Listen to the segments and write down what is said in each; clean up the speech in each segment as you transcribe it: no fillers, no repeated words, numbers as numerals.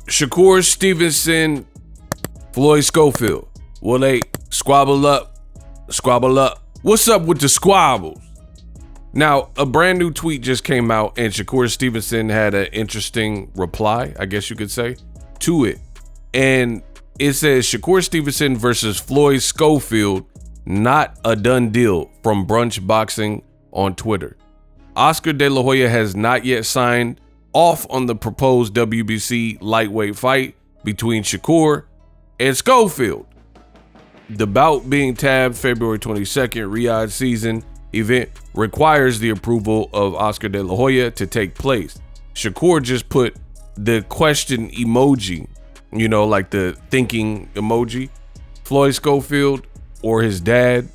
Shakur Stevenson, Floyd Schofield. Will they squabble up? Squabble up. What's up with the squabbles? Now, a brand new tweet just came out and Shakur Stevenson had an interesting reply, I guess you could say, to it. And it says Shakur Stevenson versus Floyd Schofield, not a done deal, from Brunch Boxing on Twitter. Oscar De La Hoya has not yet signed off on the proposed WBC lightweight fight between Shakur and Schofield. The bout, being tabbed February 22nd, Riyadh season event, requires the approval of Oscar De La Hoya to take place. Shakur just put the question emoji, you know, like the thinking emoji. Floyd Schofield, or his dad,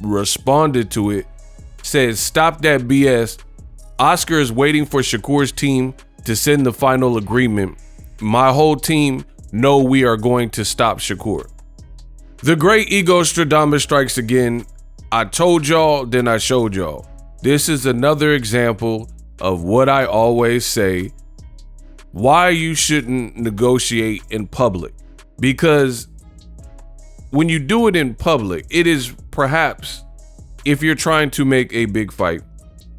responded to it, said, "Stop that BS. Oscar is waiting for Shakur's team to send the final agreement. My whole team know we are going to stop Shakur." The great ego Stradamus strikes again. I told y'all, then I showed y'all. This is another example of what I always say, why you shouldn't negotiate in public. Because when you do it in public, it is perhaps, if you're trying to make a big fight,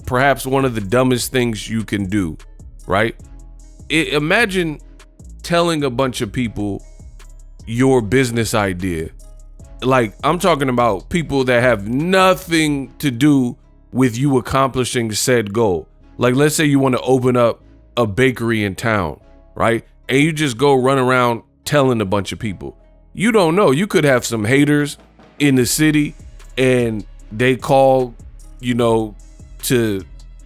perhaps one of the dumbest things you can do, right? Imagine telling a bunch of people your business idea. Like, I'm talking about people that have nothing to do with you accomplishing said goal. Like, let's say you want to open up a bakery in town, right? And you just go run around telling a bunch of people. You don't know. You could have some haters in the city and they call, you know, to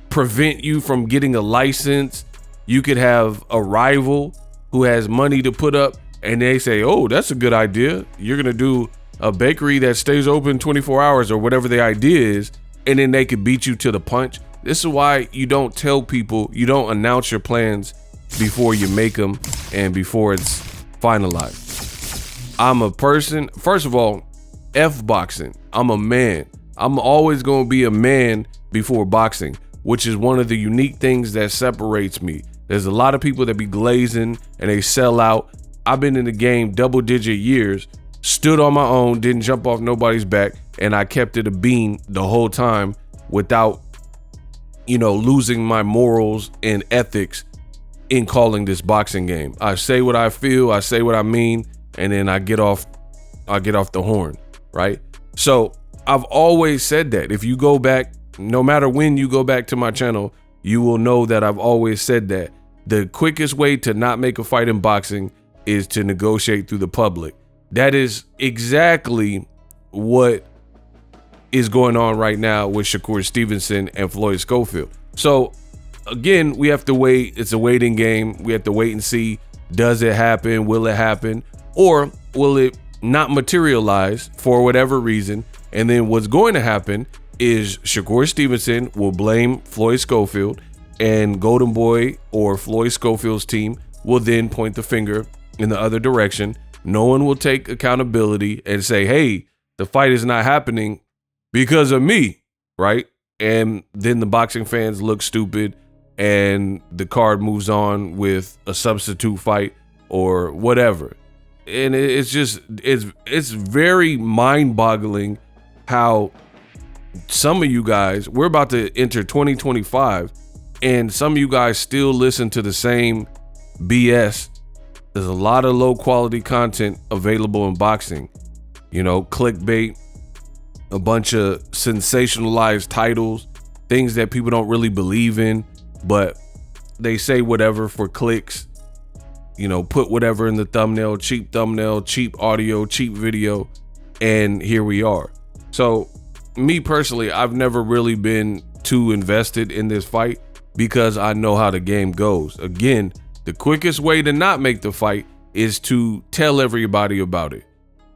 prevent you from getting a license. You could have a rival who has money to put up and they say, "Oh, that's a good idea. You're going to do a bakery that stays open 24 hours or whatever the idea is." And then they could beat you to the punch. This is why you don't tell people, you don't announce your plans before you make them and before it's finalized. I'm a person, first of all, F boxing. I'm a man. I'm always going to be a man before boxing, which is one of the unique things that separates me. There's a lot of people that be glazing and they sell out. I've been in the game double-digit years, stood on my own, didn't jump off nobody's back, and I kept it a bean the whole time without, you know, losing my morals and ethics in calling this boxing game. I say what I feel, I say what I mean, and then I get off the horn, right? So I've always said that. If you go back, no matter when you go back to my channel, you will know that I've always said that the quickest way to not make a fight in boxing is to negotiate through the public. That is exactly what is going on right now with Shakur Stevenson and Floyd Schofield. So again, we have to wait. It's a waiting game. We have to wait and see, does it happen? Will it happen? Or will it not materialize for whatever reason? And then what's going to happen is Shakur Stevenson will blame Floyd Schofield, and Golden Boy or Floyd Schofield's team will then point the finger in the other direction. No one will take accountability and say, "Hey, the fight is not happening because of me," right? And then the boxing fans look stupid and the card moves on with a substitute fight or whatever. And it's just, it's very mind-boggling how some of you guys, we're about to enter 2025, and some of you guys still listen to the same BS. There's a lot of low quality content available in boxing, you know, clickbait, a bunch of sensationalized titles, things that people don't really believe in, but they say whatever for clicks, you know, put whatever in the thumbnail, cheap audio, cheap video, and here we are. So me personally, I've never really been too invested in this fight because I know how the game goes. Again, the quickest way to not make the fight is to tell everybody about it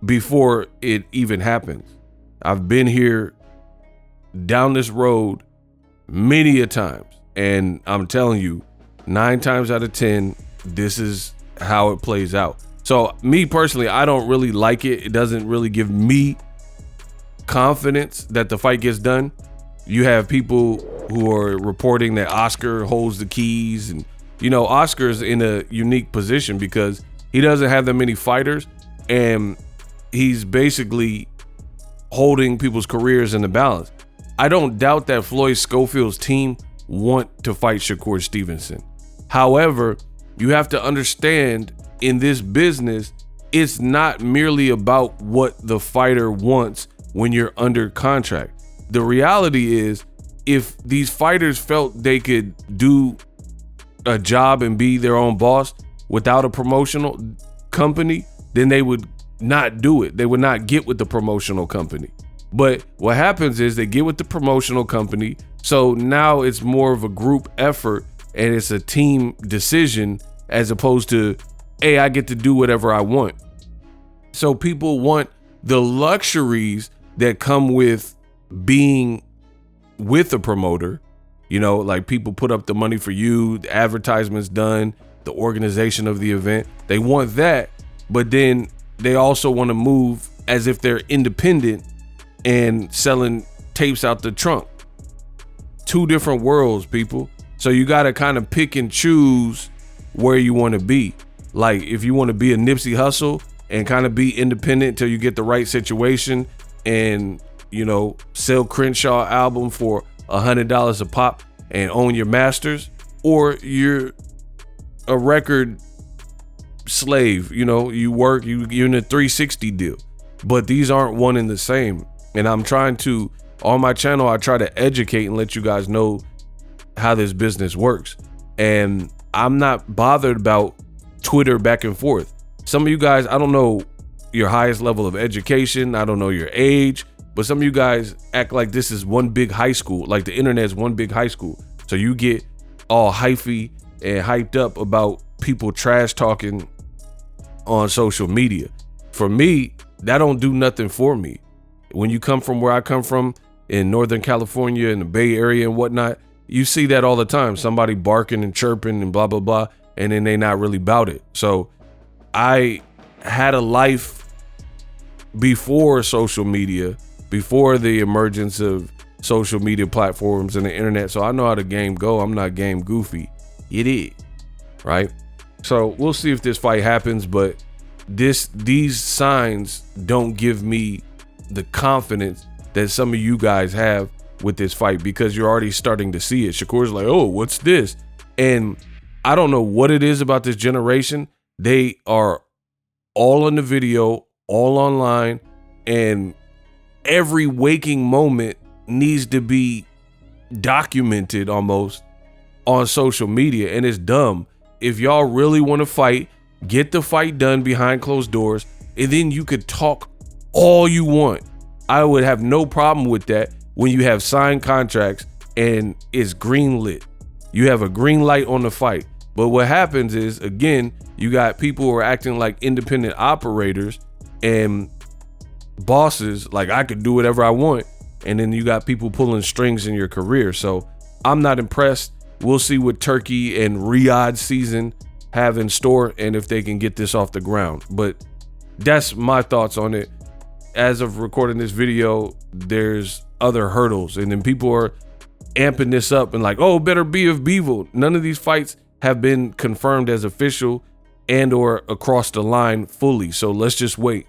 before it even happens. I've been here down this road many a times, and I'm telling you, 9 times out of 10, this is how it plays out. So me personally, I don't really like it. It doesn't really give me confidence that the fight gets done. You have people who are reporting that Oscar holds the keys and you know, Oscar's in a unique position because he doesn't have that many fighters, and he's basically holding people's careers in the balance. I don't doubt that Floyd Schofield's team want to fight Shakur Stevenson. However, you have to understand, in this business, it's not merely about what the fighter wants when you're under contract. The reality is, if these fighters felt they could do a job and be their own boss without a promotional company, then they would not do it. They would not get with the promotional company. But what happens is they get with the promotional company. So now it's more of a group effort and it's a team decision, as opposed to, hey, I get to do whatever I want. So people want the luxuries that come with being with a promoter. You know, like people put up the money for you, the advertisements done, the organization of the event. They want that, but then they also want to move as if they're independent and selling tapes out the trunk. Two different worlds, people. So you got to kind of pick and choose where you want to be. Like if you want to be a Nipsey Hussle and kind of be independent until you get the right situation and, you know, sell Crenshaw album for $100 a pop and own your masters, or you're a record slave, you know, you work, you're in a 360 deal. But these aren't one and the same. And I'm trying to, on my channel, I try to educate and let you guys know how this business works. And I'm not bothered about Twitter back and forth. Some of you guys, I don't know your highest level of education, I don't know your age, but some of you guys act like this is one big high school, like the internet is one big high school. So you get all hyphy and hyped up about people trash talking on social media. For me, that don't do nothing for me. When you come from where I come from in Northern California and the Bay Area and whatnot, you see that all the time. Somebody barking and chirping and blah, blah, blah, and then they not really about it. So I had a life before social media, before the emergence of social media platforms and the internet. So I know how the game go. I'm not game goofy. It is, right? So we'll see if this fight happens, but these signs don't give me the confidence that some of you guys have with this fight, because you're already starting to see it. Shakur's like, oh, what's this? And I don't know what it is about this generation. They are all on the video, all online, and every waking moment needs to be documented almost on social media. And it's dumb. If y'all really want to fight, get the fight done behind closed doors, and then you could talk all you want. I would have no problem with that when you have signed contracts and it's green lit. You have a green light on the fight. But what happens is, again, you got people who are acting like independent operators and bosses, like I could do whatever I want. And then you got people pulling strings in your career. So I'm not impressed. We'll see what Turkey and Riyadh season have in store and if they can get this off the ground. But that's my thoughts on it. As of recording this video, there's other hurdles, and then people are amping this up and like, oh, better be of Beevil. None of these fights have been confirmed as official and or across the line fully. So let's just wait.